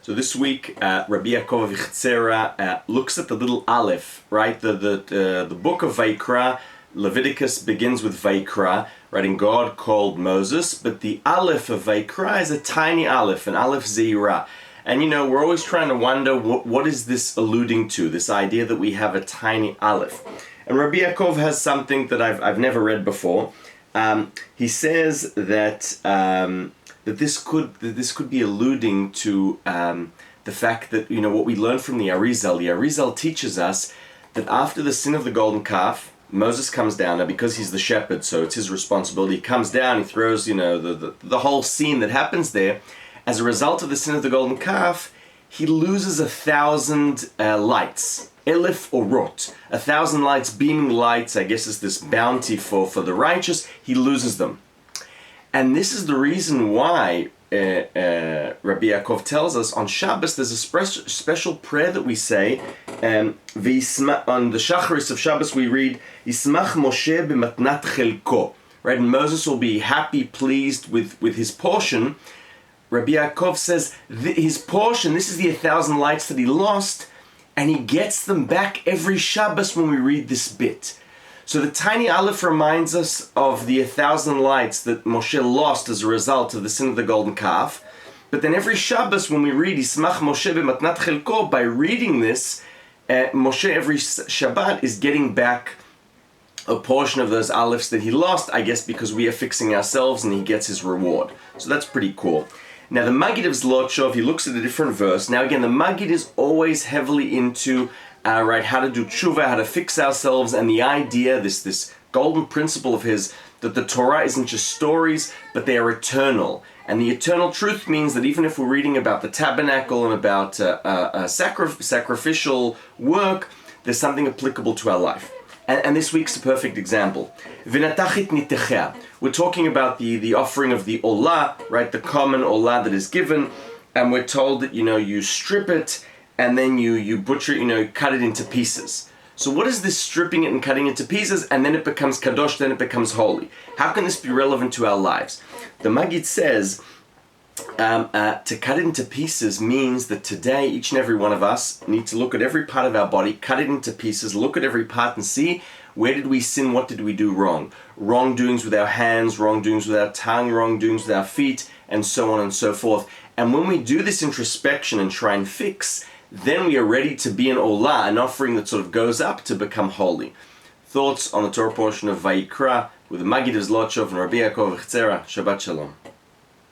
So this week, Rabbi Yaakov Abuhatzierah looks at the little aleph, right? The book of Vayikra, Leviticus begins with Vayikra, right? And God called Moses, but the aleph of Vayikra is a tiny aleph, an aleph zeira. And you know, we're always trying to wonder what is this alluding to, this idea that we have a tiny aleph. And Rabbi Yaakov has something that I've never read before. He says that that this could be alluding to the fact that, you know, what we learn from the Arizal. The Arizal teaches us that after the sin of the golden calf, Moses comes down. Now, because he's the shepherd, so it's his responsibility. He comes down, he throws, you know, the whole scene that happens there. As a result of the sin of the golden calf, he loses 1,000 lights. Elif or rot. 1,000 lights, beaming lights, I guess is this bounty for the righteous. He loses them. And this is the reason why Rabbi Yaakov tells us on Shabbos there's a special prayer that we say. On the Shacharis of Shabbos we read, Yismach Moshe b'matnat chelko. Right, and Moses will be happy, pleased with his portion. Rabbi Yaakov says his portion, this is the 1,000 lights that he lost, and he gets them back every Shabbos when we read this bit. So the tiny aleph reminds us of the 1,000 lights that Moshe lost as a result of the sin of the golden calf. But then every Shabbos when we read Yismach Moshe b'matnat chelko, by reading this, Moshe every Shabbat is getting back a portion of those alephs that he lost, I guess because we are fixing ourselves and he gets his reward. So that's pretty cool. Now the Maggid of Zlotchov, he looks at a different verse. Now again, the Maggid is always heavily into how to do tshuva, how to fix ourselves, and the idea, this golden principle of his, that the Torah isn't just stories, but they are eternal. And the eternal truth means that even if we're reading about the tabernacle and about sacrificial work, there's something applicable to our life. And this week's a perfect example. We're talking about the offering of the olah, right? The common olah that is given, and we're told that, you know, you strip it and then you butcher it, you know, cut it into pieces. So what is this stripping it and cutting it into pieces and then it becomes kadosh, then it becomes holy? How can this be relevant to our lives? The Maggid says to cut it into pieces means that today each and every one of us need to look at every part of our body, cut it into pieces, look at every part and see where did we sin, what did we do wrong? Wrongdoings with our hands, wrongdoings with our tongue, wrongdoings with our feet, and so on and so forth. And when we do this introspection and try and fix, then we are ready to be an olah, an offering that sort of goes up to become holy. Thoughts on the Torah portion of Vayikra with the Maggid of Zlotchov and Rabbi Yaakov Abuhatzierah. Shabbat Shalom.